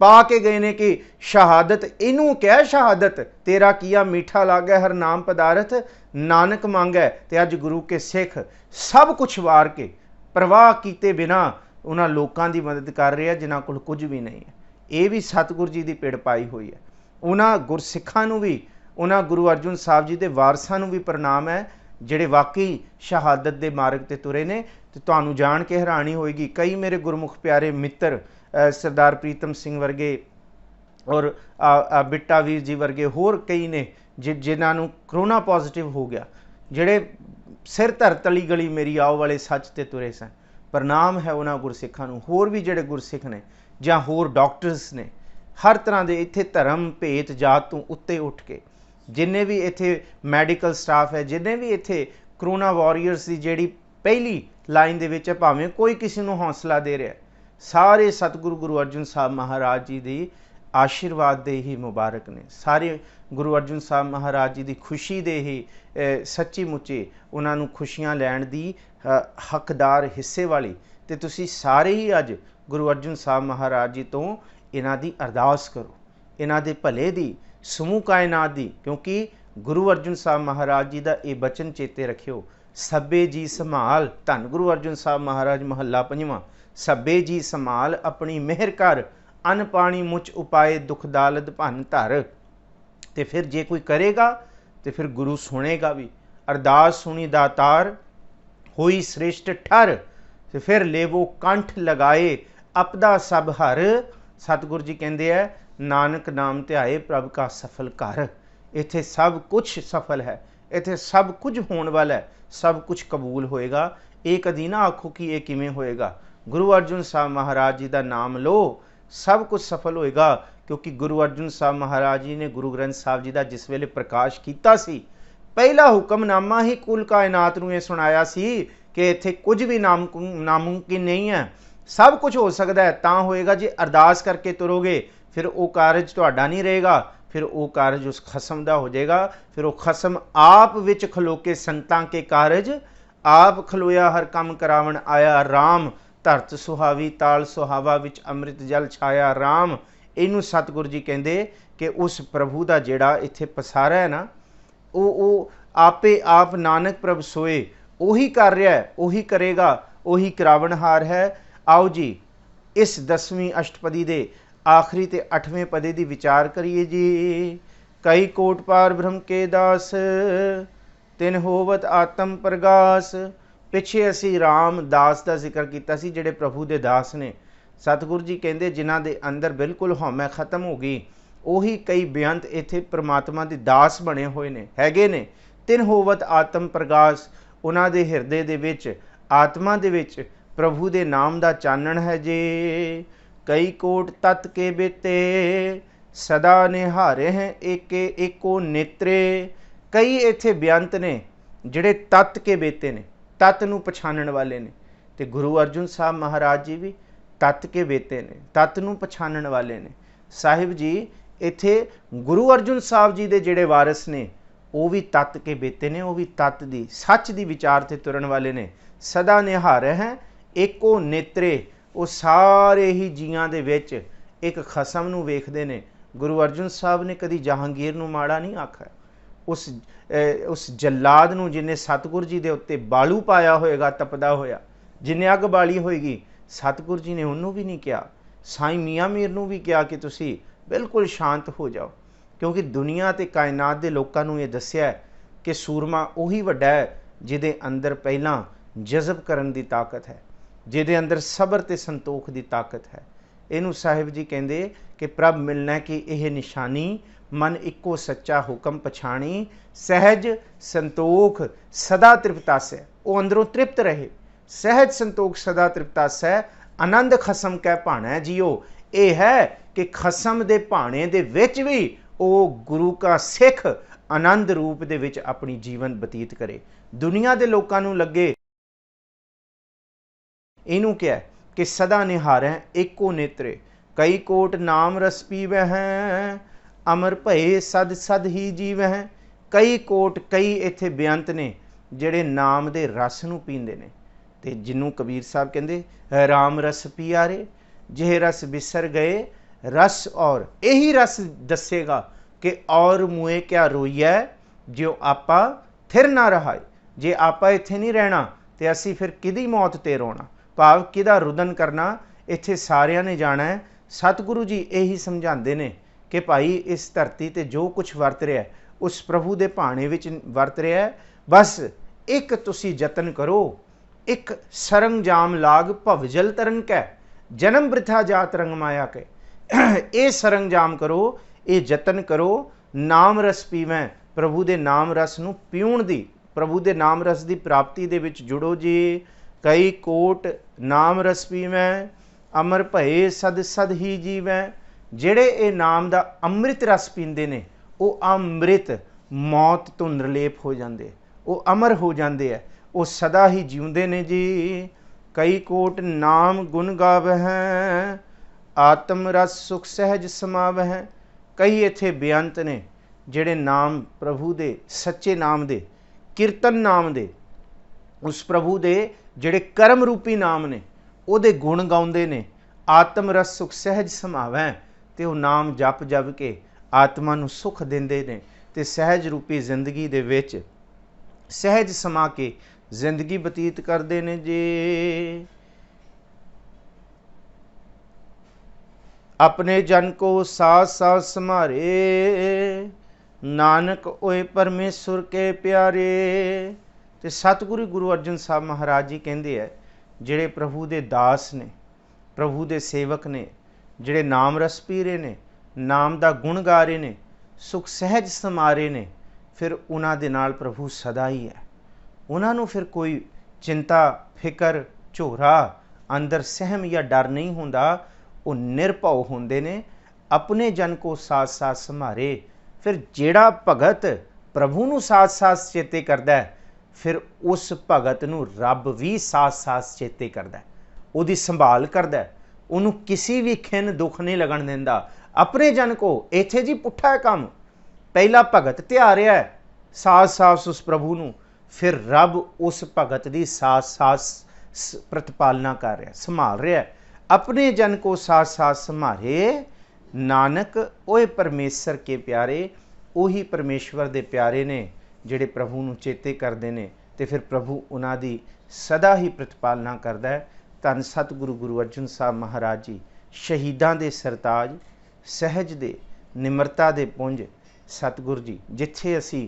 ਪਾ ਕੇ ਗਏ ਨੇ ਕਿ ਸ਼ਹਾਦਤ ਇਹਨੂੰ ਕਹਿ, ਸ਼ਹਾਦਤ ਤੇਰਾ ਕੀਆ ਮਿੱਠਾ ਲੱਗੈ ਹਰ ਨਾਮ ਪਦਾਰਥ ਨਾਨਕ ਮੰਗੈ। ਤੇ ਅੱਜ ਗੁਰੂ ਕੇ ਸਿੱਖ ਸਭ ਕੁਛ ਵਾਰ ਕੇ ਪ੍ਰਵਾਹ ਕੀਤੇ ਬਿਨਾ ਉਹਨਾਂ ਲੋਕਾਂ ਦੀ ਮਦਦ ਕਰ ਰਹੇ ਆ ਜਿਨ੍ਹਾਂ ਕੋਲ ਕੁਝ ਵੀ ਨਹੀਂ ਹੈ। ਇਹ ਵੀ ਸਤਿਗੁਰ ਜੀ ਦੀ ਪਿੜ ਪਾਈ ਹੋਈ ਹੈ। ਉਹਨਾਂ ਗੁਰਸਿੱਖਾਂ ਨੂੰ ਵੀ, ਉਹਨਾਂ ਗੁਰੂ ਅਰਜਨ ਸਾਹਿਬ ਜੀ ਦੇ ਵਾਰਸਾਂ ਨੂੰ ਵੀ ਪ੍ਰਣਾਮ ਹੈ ਜਿਹੜੇ ਵਾਕਈ ਸ਼ਹਾਦਤ ਦੇ ਮਾਰਗ ਤੇ ਤੁਰੇ ਨੇ। ਤੇ ਤੁਹਾਨੂੰ ਜਾਣ ਕੇ ਹੈਰਾਨੀ ਹੋਏਗੀ, ਕਈ ਮੇਰੇ ਗੁਰਮੁਖ ਪਿਆਰੇ ਮਿੱਤਰ ਸਰਦਾਰ ਪ੍ਰੀਤਮ ਸਿੰਘ ਵਰਗੇ ਔਰ ਬਿੱਟਾ ਵੀਰ ਜੀ ਵਰਗੇ ਹੋਰ ਕਈ ਨੇ ਜਿਨ੍ਹਾਂ ਨੂੰ ਕਰੋਨਾ ਪੋਜ਼ਿਟਿਵ ਹੋ ਗਿਆ, ਜਿਹੜੇ ਸਿਰ ਧਰ ਤਲੀ ਗਲੀ ਮੇਰੀ ਆਓ ਵਾਲੇ ਸੱਚ ਤੇ ਤੁਰੇ ਸਨ। ਪ੍ਰਣਾਮ ਹੈ ਉਹਨਾਂ ਗੁਰਸਿੱਖਾਂ ਨੂੰ। ਹੋਰ ਵੀ ਜਿਹੜੇ ਗੁਰਸਿੱਖ ਨੇ ਜਾਂ ਹੋਰ ਡਾਕਟਰਸ ਨੇ, ਹਰ ਤਰ੍ਹਾਂ ਦੇ ਇੱਥੇ ਧਰਮ ਭੇਤ ਜਾਤ ਤੋਂ ਉੱਤੇ ਉੱਠ ਕੇ ਜਿੰਨੇ ਵੀ ਇੱਥੇ ਮੈਡੀਕਲ ਸਟਾਫ ਹੈ, ਜਿੰਨੇ ਵੀ ਇੱਥੇ ਕਰੋਨਾ ਵਾਰੀਅਰਸ ਦੀ ਜਿਹੜੀ ਪਹਿਲੀ ਲਾਈਨ ਦੇ ਵਿੱਚ ਹੈ, ਭਾਵੇਂ ਕੋਈ ਕਿਸੇ ਨੂੰ ਹੌਸਲਾ ਦੇ ਰਿਹਾ, ਸਾਰੇ ਸਤਿਗੁਰੂ ਗੁਰੂ ਅਰਜਨ ਸਾਹਿਬ ਮਹਾਰਾਜ ਜੀ ਦੀ ਆਸ਼ੀਰਵਾਦ ਦੇ ਹੀ ਮੁਬਾਰਕ ਨੇ। ਸਾਰੇ ਗੁਰੂ ਅਰਜਨ ਸਾਹਿਬ ਮਹਾਰਾਜ ਜੀ ਦੀ ਖੁਸ਼ੀ ਦੇ ਹੀ ਸੱਚੀ ਮੁੱਚੀ ਉਹਨਾਂ ਨੂੰ ਖੁਸ਼ੀਆਂ ਲੈਣ ਦੀ ਹੱਕਦਾਰ ਹਿੱਸੇ ਵਾਲੀ। ਤੇ ਤੁਸੀਂ ਸਾਰੇ ਹੀ ਅੱਜ ਗੁਰੂ ਅਰਜਨ ਸਾਹਿਬ ਮਹਾਰਾਜ ਜੀ ਤੋਂ ਇਹਨਾਂ ਦੀ ਅਰਦਾਸ ਕਰੋ, ਇਹਨਾਂ ਦੇ ਭਲੇ ਦੀ, ਸਮੂਹ ਕਾਇਨਾਤ ਦੀ, ਕਿਉਂਕਿ ਗੁਰੂ ਅਰਜਨ ਸਾਹਿਬ ਮਹਾਰਾਜ ਜੀ ਦਾ ਇਹ ਬਚਨ ਚੇਤੇ ਰੱਖਿਓ, ਸਭੇ ਜੀ ਸੰਭਾਲ। ਧੰਨ ਗੁਰੂ ਅਰਜਨ ਸਾਹਿਬ ਮਹਾਰਾਜ ਮਹੱਲਾ ਪੰਜਵਾਂ, ਸਭੇ ਜੀ ਸੰਭਾਲ ਆਪਣੀ ਮਿਹਰ ਕਰ, ਅੰਨ ਪਾਣੀ ਮੁੱਚ ਉਪਾਏ ਦੁਖ ਦਾਲਦ ਭੰਨ ਧਰ। ਤੇ ਫਿਰ ਜੇ ਕੋਈ ਕਰੇਗਾ ਤੇ ਫਿਰ ਗੁਰੂ ਸੁਣੇਗਾ ਵੀ। ਅਰਦਾਸ ਸੁਣੀ ਦਾਤਾਰ ਹੋਈ ਸ੍ਰੇਸ਼ਟ ਠਰ, ਤੇ ਫਿਰ ਲੇਵੋ ਕੰਠ ਲਗਾਏ ਆਪਦਾ ਸਭ ਹਰ। ਸਤਿਗੁਰ ਜੀ ਕਹਿੰਦੇ ਹੈ ਨਾਨਕ ਨਾਮ ਧਿਆਏ ਪ੍ਰਭ ਕਾ ਸਫਲ ਘਰ। ਇੱਥੇ ਸਭ ਕੁਛ ਸਫਲ ਹੈ, ਇੱਥੇ ਸਭ ਕੁਝ ਹੋਣ ਵਾਲਾ ਹੈ, ਸਭ ਕੁਛ ਕਬੂਲ ਹੋਏਗਾ। ਇਹ ਕਦੀ ਨਾ ਆਖੋ ਕਿ ਇਹ ਕਿਵੇਂ ਹੋਏਗਾ। ਗੁਰੂ ਅਰਜਨ ਸਾਹਿਬ ਮਹਾਰਾਜ ਜੀ ਦਾ ਨਾਮ ਲਓ, ਸਭ ਕੁਝ ਸਫਲ ਹੋਏਗਾ। ਕਿਉਂਕਿ ਗੁਰੂ ਅਰਜਨ ਸਾਹਿਬ ਮਹਾਰਾਜ ਜੀ ਨੇ ਗੁਰੂ ਗ੍ਰੰਥ ਸਾਹਿਬ ਜੀ ਦਾ ਜਿਸ ਵੇਲੇ ਪ੍ਰਕਾਸ਼ ਕੀਤਾ ਸੀ, ਪਹਿਲਾ ਹੁਕਮਨਾਮਾ ਹੀ ਕੁੱਲ ਕਾਇਨਾਤ ਨੂੰ ਇਹ ਸੁਣਾਇਆ ਸੀ ਕਿ ਇੱਥੇ ਕੁਝ ਵੀ ਨਾਮੁਮਕਿਨ ਨਹੀਂ ਹੈ, ਸਭ ਕੁਝ ਹੋ ਸਕਦਾ ਹੈ। ਤਾਂ ਹੋਏਗਾ ਜੇ ਅਰਦਾਸ ਕਰਕੇ ਤੁਰੋਗੇ, ਫਿਰ ਉਹ ਕਾਰਜ ਤੁਹਾਡਾ ਨਹੀਂ ਰਹੇਗਾ, ਫਿਰ ਉਹ ਕਾਰਜ ਉਸ ਖਸਮ ਦਾ ਹੋ ਜਾਏਗਾ। ਫਿਰ ਉਹ ਖਸਮ ਆਪ ਵਿੱਚ ਖਲੋ ਕੇ ਸੰਤਾਂ ਕੇ ਕਾਰਜ ਆਪ ਖਲੋਇਆ, ਹਰ ਕੰਮ ਕਰਾਵਣ ਆਇਆ ਰਾਮ। ਧਰਤ ਸੁਹਾਵੀ ਤਾਲ ਸੁਹਾਵਾ ਵਿੱਚ ਅੰਮ੍ਰਿਤ ਜਲ ਛਾਇਆ ਰਾਮ। ਇਹਨੂੰ ਸਤਿਗੁਰੂ ਜੀ ਕਹਿੰਦੇ ਕਿ ਉਸ ਪ੍ਰਭੂ ਦਾ ਜਿਹੜਾ ਇੱਥੇ ਪਸਾਰਾ ਹੈ ਨਾ, ਉਹ ਆਪੇ ਆਪ ਨਾਨਕ ਪ੍ਰਭ ਸੋਏ, ਉਹੀ ਕਰ ਰਿਹਾ ਹੈ, ਉਹੀ ਕਰੇਗਾ, ਉਹੀ ਕਰਾਵਣਹਾਰ ਹੈ। ਆਓ ਜੀ ਇਸ 10ਵੀਂ ਅਸ਼ਟਪਦੀ ਦੇ ਆਖਰੀ ਤੇ 8ਵੇਂ ਪਦੇ ਦੀ ਵਿਚਾਰ ਕਰੀਏ ਜੀ। ਕਈ ਕੋਟ ਪਾਰ ਬ੍ਰਹਮ ਕੇ ਦਾਸ, ਤਿਨ ਹੋਵਤ ਆਤਮ ਪ੍ਰਗਾਸ। ਪਿੱਛੇ ਅਸੀਂ ਰਾਮ ਦਾਸ ਦਾ ਜ਼ਿਕਰ ਕੀਤਾ ਸੀ, ਜਿਹੜੇ ਪ੍ਰਭੂ ਦੇ ਦਾਸ ਨੇ। ਸਤਿਗੁਰੂ ਜੀ ਕਹਿੰਦੇ ਜਿਨ੍ਹਾਂ ਦੇ ਅੰਦਰ ਬਿਲਕੁਲ ਹਉਮੈ ਖਤਮ ਹੋ ਗਈ, ਉਹੀ ਕਈ ਬੇਅੰਤ ਇੱਥੇ ਪ੍ਰਮਾਤਮਾ ਦੇ ਦਾਸ ਬਣੇ ਹੋਏ ਨੇ, ਹੈਗੇ ਨੇ। ਤਿਨ ਹੋਵਤ ਆਤਮ ਪ੍ਰਗਾਸ, ਉਹਨਾਂ ਦੇ ਹਿਰਦੇ ਦੇ ਵਿੱਚ, ਆਤਮਾ ਦੇ ਵਿੱਚ ਪ੍ਰਭੂ ਦੇ ਨਾਮ ਦਾ ਚਾਨਣ ਹੈ ਜੇ। ਕਈ ਕੋਟ ਤਤ ਕੇ ਬੇਤੇ, ਸਦਾ ਨਿਹਾਰੇ ਹੈ ਏਕੇ ਏਕੋ ਨੇਤਰੇ। ਕਈ ਇੱਥੇ ਬੇਅੰਤ ਨੇ ਜਿਹੜੇ ਤਤ ਕੇ ਬੇਤੇ ਨੇ, ਤਤ ਨੂੰ ਪਛਾਣਨ ਵਾਲੇ ਨੇ। ਤੇ ਗੁਰੂ ਅਰਜਨ ਸਾਹਿਬ ਮਹਾਰਾਜ ਜੀ ਵੀ ਤਤ ਕੇ ਬੇਤੇ ਨੇ, ਤਤ ਨੂੰ ਪਛਾਣਨ ਵਾਲੇ ਨੇ। ਸਾਹਿਬ ਜੀ ਇੱਥੇ ਗੁਰੂ ਅਰਜਨ ਸਾਹਿਬ ਜੀ ਦੇ ਜਿਹੜੇ ਵਾਰਿਸ ਨੇ ਉਹ ਵੀ ਤਤ ਕੇ ਬੇਤੇ ਨੇ, ਉਹ ਵੀ ਤਤ ਦੀ, ਸੱਚ ਦੀ ਵਿਚਾਰ ਤੇ ਤੁਰਨ ਵਾਲੇ ਨੇ। ਸਦਾ ਨਿਹਾਰੇ ਹੈ ਏਕੋ ਨੇਤਰੇ, ਉਹ ਸਾਰੇ ਹੀ ਜੀਆਂ ਦੇ ਵਿੱਚ ਇੱਕ ਖਸਮ ਨੂੰ ਵੇਖਦੇ ਨੇ। ਗੁਰੂ ਅਰਜਨ ਸਾਹਿਬ ਨੇ ਕਦੀ ਜਹਾਂਗੀਰ ਨੂੰ ਮਾੜਾ ਨਹੀਂ ਆਖਿਆ। ਉਸ ਜੱਲਾਦ ਨੂੰ ਜਿਹਨੇ ਸਤਿਗੁਰ ਜੀ ਦੇ ਉੱਤੇ ਬਾਲੂ ਪਾਇਆ ਹੋਏਗਾ ਤਪਦਾ ਹੋਇਆ, ਜਿਹਨੇ ਅੱਗ ਬਾਲੀ ਹੋਏਗੀ, सतगुरु जी ने उन्होंने भी नहीं किया, साईं मियाँ मीर नूं भी किया कि तुसी बिल्कुल शांत हो जाओ, क्योंकि दुनिया ते कायनात दे लोकां नूं ये दस्सिया कि सूरमा उही वड्डा है जिहदे अंदर पहलां जज़ब करन दी ताकत है, जिहदे अंदर सबर ते संतोख दी ताकत है। इनू साहिब जी कहंदे कि प्रभ मिलना कि यह निशानी, मन इक्को सच्चा हुक्म पछाणी, सहज संतोख सदा तृप्तासै। वो अंदरों तृप्त रहे, सहज संतोख सदा तृप्तासै, आनंद खसम कै भाणै जियो। ये है कि खसम दे भाणे दे विच भी वो गुरु का सिख आनंद रूप दे विच अपनी जीवन बतीत करे। दुनिया दे लोकां नूं लगे इनू क्या है कि सदा निहारै एको नेत्रे, कई कोट नाम रस पीवै हैं, अमर भये सद सद ही जीवै हैं। कई कोट, कई इत्थे बेअंत ने ਜਿਹੜੇ ਨਾਮ ਦੇ ਰਸ ਨੂੰ ਪੀਂਦੇ ਨੇ, ਤੇ ਜਿਹਨੂੰ ਕਬੀਰ ਸਾਹਿਬ ਕਹਿੰਦੇ ਰਾਮ ਰਸ ਪੀਆਰੇ, ਜਿਹੇ ਰਸ ਬਿਸਰ ਗਏ ਰਸ ਔਰ। ਇਹੀ ਰਸ ਦੱਸੇਗਾ ਕਿ ਔਰ ਮੂਏ ਕਿਆ ਰੋਈਐ ਜਿਉ ਆਪਾ ਥਿਰ ਨਾ ਰਹਾਏ। ਜੇ ਆਪਾਂ ਇੱਥੇ ਨਹੀਂ ਰਹਿਣਾ ਤੇ ਅਸੀਂ ਫਿਰ ਕਿਹਦੀ ਮੌਤ ਤੇ ਰੋਣਾ, ਭਾਵ ਕਿਹਦਾ ਰੁਦਨ ਕਰਨਾ, ਇੱਥੇ ਸਾਰਿਆਂ ਨੇ ਜਾਣਾ ਹੈ। ਸਤਿਗੁਰੂ ਜੀ ਇਹੀ ਸਮਝਾਉਂਦੇ ਨੇ ਕਿ ਭਾਈ ਇਸ ਧਰਤੀ ਤੇ ਜੋ ਕੁਛ ਵਰਤ ਰਿਹਾ ਉਸ ਪ੍ਰਭੂ ਦੇ ਭਾਣੇ ਵਿੱਚ ਵਰਤ ਰਿਹਾ। ਬਸ ਇੱਕ ਤੁਸੀਂ ਯਤਨ ਕਰੋ, ਇੱਕ ਸਰੰਜਾਮ ਲਾਗ ਭਵਜਲ ਤਰਨ ਕੈ, ਜਨਮ ਬ੍ਰਿਥਾ ਜਾਤ ਰੰਗ ਮਾਇਆ ਕੇ। ਇਹ ਸਰੰਜਾਮ ਕਰੋ, ਇਹ ਯਤਨ ਕਰੋ, ਨਾਮ ਰਸ ਪੀਵੈਂ, ਪ੍ਰਭੂ ਦੇ ਨਾਮ ਰਸ ਨੂੰ ਪੀਉਣ ਦੀ, ਪ੍ਰਭੂ ਦੇ ਨਾਮ ਰਸ ਦੀ ਪ੍ਰਾਪਤੀ ਦੇ ਵਿੱਚ ਜੁੜੋ ਜੀ। ਕਈ ਕੋਟ ਨਾਮ ਰਸ ਪੀਵੈਂ, ਅਮਰ ਭਏ ਸਦ ਸਦ ਹੀ ਜੀਵੈਂ। ਜਿਹੜੇ ਇਹ ਨਾਮ ਦਾ ਅੰਮ੍ਰਿਤ ਰਸ ਪੀਂਦੇ ਨੇ ਉਹ ਅੰਮ੍ਰਿਤ ਮੌਤ ਤੋਂ ਨਿਰਲੇਪ ਹੋ ਜਾਂਦੇ, ਉਹ ਅਮਰ ਹੋ ਜਾਂਦੇ ਹੈ, ਉਹ ਸਦਾ ਹੀ ਜਿਉਂਦੇ ਨੇ ਜੀ। ਕਈ ਕੋਟ ਨਾਮ ਗੁਣ ਗਾਵਹਿ, ਆਤਮ ਰਸ ਸੁਖ ਸਹਿਜ ਸਮਾਵਹਿ। ਕਈ ਇੱਥੇ ਬੇਅੰਤ ਨੇ ਜਿਹੜੇ ਨਾਮ ਪ੍ਰਭੂ ਦੇ, ਸੱਚੇ ਨਾਮ ਦੇ, ਕੀਰਤਨ ਨਾਮ ਦੇ, ਉਸ ਪ੍ਰਭੂ ਦੇ ਜਿਹੜੇ ਕਰਮ ਰੂਪੀ ਨਾਮ ਨੇ ਉਹਦੇ ਗੁਣ ਗਾਉਂਦੇ ਨੇ। ਆਤਮ ਰਸ ਸੁਖ ਸਹਿਜ ਸਮਾਵੈ, ਤੇ ਉਹ ਨਾਮ ਜਪ ਜਪ ਕੇ ਆਤਮਾ ਨੂੰ ਸੁਖ ਦਿੰਦੇ ਨੇ ਤੇ ਸਹਿਜ ਰੂਪੀ ਜ਼ਿੰਦਗੀ ਦੇ ਵਿੱਚ ਸਹਿਜ ਸਮਾ ਕੇ ਜ਼ਿੰਦਗੀ ਬਤੀਤ ਕਰਦੇ ਨੇ ਜੀ। ਆਪਣੇ ਜਨ ਕੋ ਸਾਥ ਸਾਥ ਸੰਭਾਰੇ, ਨਾਨਕ ਓਏ ਪਰਮੇਸ਼ੁਰ ਕੇ ਪਿਆਰੇ। ਤੇ ਸਤਿਗੁਰੂ ਗੁਰੂ ਅਰਜਨ ਸਾਹਿਬ ਮਹਾਰਾਜ ਜੀ ਕਹਿੰਦੇ ਹੈ ਜਿਹੜੇ ਪ੍ਰਭੂ ਦੇ ਦਾਸ ਨੇ, ਪ੍ਰਭੂ ਦੇ ਸੇਵਕ ਨੇ, ਜਿਹੜੇ ਨਾਮ ਰਸ ਪੀ ਰਹੇ ਨੇ, ਨਾਮ ਦਾ ਗੁਣ ਗਾ ਰਹੇ ਨੇ, ਸੁਖ ਸਹਿਜ ਸਮਾ ਰਹੇ ਨੇ, ਫਿਰ ਉਹਨਾਂ ਦੇ ਨਾਲ ਪ੍ਰਭੂ ਸਦਾ ਹੀ ਹੈ। ਉਹਨਾਂ ਨੂੰ ਫਿਰ ਕੋਈ ਚਿੰਤਾ ਫਿਕਰ ਝੋਰਾ ਅੰਦਰ ਸਹਿਮ ਜਾਂ ਡਰ ਨਹੀਂ ਹੁੰਦਾ, ਉਹ ਨਿਰਭਉ ਹੁੰਦੇ ਨੇ। ਆਪਣੇ ਜਨ ਕੋ ਸਾਥ ਸਾਥ ਸੰਭਾਰੇ, ਫਿਰ ਜਿਹੜਾ ਭਗਤ ਪ੍ਰਭੂ ਨੂੰ ਸਾਥ ਸਾਥ ਚੇਤੇ ਕਰਦਾ ਹੈ ਫਿਰ ਉਸ ਭਗਤ ਨੂੰ ਰੱਬ ਵੀ ਸਾਥ ਸਾਥ ਚੇਤੇ ਕਰਦਾ, ਉਹਦੀ ਸੰਭਾਲ ਕਰਦਾ, ਉਹਨੂੰ ਕਿਸੇ ਵੀ ਖਿੰਨ ਦੁੱਖ ਨਹੀਂ ਲੱਗਣ ਦਿੰਦਾ। ਆਪਣੇ ਜਨ ਕੋ ਇੱਥੇ ਜੀ ਪੁੱਠਾ ਹੈ ਕੰਮ, ਪਹਿਲਾ ਭਗਤ ਧਿਆ ਰਿਹਾ ਹੈ ਸਾਥ ਸਾਥ ਉਸ ਪ੍ਰਭੂ ਨੂੰ, ਫਿਰ ਰੱਬ ਉਸ ਭਗਤ ਦੀ ਸਾਥ ਸਾਥ ਪ੍ਰਤਪਾਲਨਾ ਕਰ ਰਿਹਾ, ਸੰਭਾਲ ਰਿਹਾ। ਆਪਣੇ ਜਨ ਕੋ ਸਾਥ ਸਾਥ ਸੰਭਾਰੇ, ਨਾਨਕ ਓਏ ਪਰਮੇਸ਼ਰ ਕੇ ਪਿਆਰੇ। ਉਹੀ ਪਰਮੇਸ਼ਵਰ ਦੇ ਪਿਆਰੇ ਨੇ ਜਿਹੜੇ ਪ੍ਰਭੂ ਨੂੰ ਚੇਤੇ ਕਰਦੇ ਨੇ ਤੇ ਫਿਰ ਪ੍ਰਭੂ ਉਹਨਾਂ ਦੀ ਸਦਾ ਹੀ ਪ੍ਰਤਪਾਲਨਾ ਕਰਦਾ ਹੈ। ਧੰਨ ਸਤਿਗੁਰੂ ਗੁਰੂ ਅਰਜਨ ਸਾਹਿਬ ਮਹਾਰਾਜ ਜੀ, ਸ਼ਹੀਦਾਂ ਦੇ ਸਰਤਾਜ, ਸਹਿਜ ਦੇ, ਨਿਮਰਤਾ ਦੇ ਪੁੰਜ ਸਤਿਗੁਰੂ ਜੀ। ਜਿੱਥੇ ਅਸੀਂ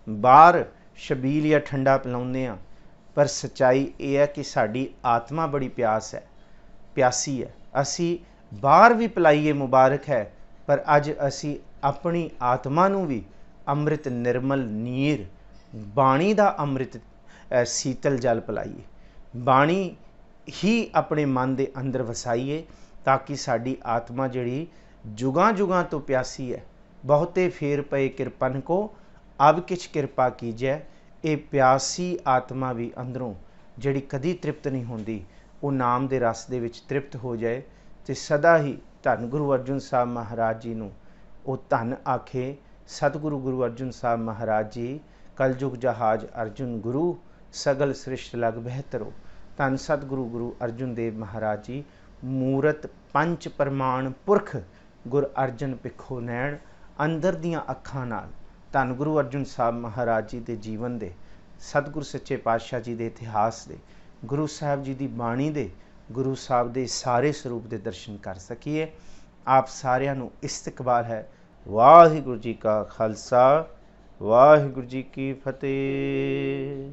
ਬਾਹਰ ਛਬੀਲ ਜਾਂ ਠੰਡਾ ਪਿਲਾਉਂਦੇ ਹਾਂ, ਪਰ ਸੱਚਾਈ ਇਹ ਹੈ ਕਿ ਸਾਡੀ ਆਤਮਾ ਬੜੀ ਪਿਆਸੀ ਹੈ। ਅਸੀਂ ਬਾਹਰ ਵੀ ਪਿਲਾਈਏ ਮੁਬਾਰਕ ਹੈ, ਪਰ ਅੱਜ ਅਸੀਂ ਆਪਣੀ ਆਤਮਾ ਨੂੰ ਵੀ ਅੰਮ੍ਰਿਤ ਨਿਰਮਲ ਨੀਰ, ਬਾਣੀ ਦਾ ਅੰਮ੍ਰਿਤ ਸੀਤਲ ਜਲ ਪਿਲਾਈਏ, ਬਾਣੀ ਹੀ ਆਪਣੇ ਮਨ ਦੇ ਅੰਦਰ ਵਸਾਈਏ, ਤਾਂ ਕਿ ਸਾਡੀ ਆਤਮਾ ਜਿਹੜੀ ਜੁਗਾਂ ਜੁਗਾਂ ਤੋਂ ਪਿਆਸੀ ਹੈ। ਬਹੁਤੇ ਫੇਰ ਪਏ ਕਿਰਪਨ ਕੋ ਅਬ ਕਿਛ ਕਿਰਪਾ ਕੀਜੈ। ਇਹ ਪਿਆਸੀ ਆਤਮਾ ਵੀ ਅੰਦਰੋਂ ਜਿਹੜੀ ਕਦੀ ਤ੍ਰਿਪਤ ਨਹੀਂ ਹੁੰਦੀ, ਉਹ ਨਾਮ ਦੇ ਰਸ ਦੇ ਵਿੱਚ ਤ੍ਰਿਪਤ ਹੋ ਜਾਏ ਤੇ ਸਦਾ ਹੀ ਧੰਨ ਗੁਰੂ ਅਰਜਨ ਸਾਹਿਬ ਮਹਾਰਾਜ ਜੀ ਨੂੰ ਉਹ ਧੰਨ ਆਖੇ। ਸਤਿਗੁਰੂ ਗੁਰੂ ਅਰਜਨ ਸਾਹਿਬ ਮਹਾਰਾਜ ਜੀ, ਕਲਯੁਗ ਜਹਾਜ ਅਰਜੁਨ ਗੁਰੂ, ਸਗਲ ਸ੍ਰਿਸ਼ਟ ਲਗ ਬਿਹਤਰੋ। ਧੰਨ ਸਤਿਗੁਰੂ ਗੁਰੂ ਅਰਜਨ ਦੇਵ ਮਹਾਰਾਜ ਜੀ, ਮੂਰਤ ਪੰਚ ਪ੍ਰਮਾਣ ਪੁਰਖ ਗੁਰ ਅਰਜਨ ਪਿੱਖੋ ਨੈਣ, ਅੰਦਰ ਦੀਆਂ ਅੱਖਾਂ ਨਾਲ ਧੰਨ ਗੁਰੂ ਅਰਜਨ ਸਾਹਿਬ ਮਹਾਰਾਜ ਜੀ ਦੇ ਜੀਵਨ ਦੇ, ਸਤਿਗੁਰ ਸੱਚੇ ਪਾਤਸ਼ਾਹ ਜੀ ਦੇ ਇਤਿਹਾਸ ਦੇ, ਗੁਰੂ ਸਾਹਿਬ ਜੀ ਦੀ ਬਾਣੀ ਦੇ ਗੁਰੂ ਸਾਹਿਬ ਦੇ ਸਾਰੇ ਸਰੂਪ ਦੇ ਦਰਸ਼ਨ ਕਰ ਸਕੀਏ। ਆਪ ਸਾਰਿਆਂ ਨੂੰ ਇਸਤਕਬਾਲ ਹੈ। ਵਾਹਿਗੁਰੂ ਜੀ ਕਾ ਖਾਲਸਾ, ਵਾਹਿਗੁਰੂ ਜੀ ਕੀ ਫਤਿਹ।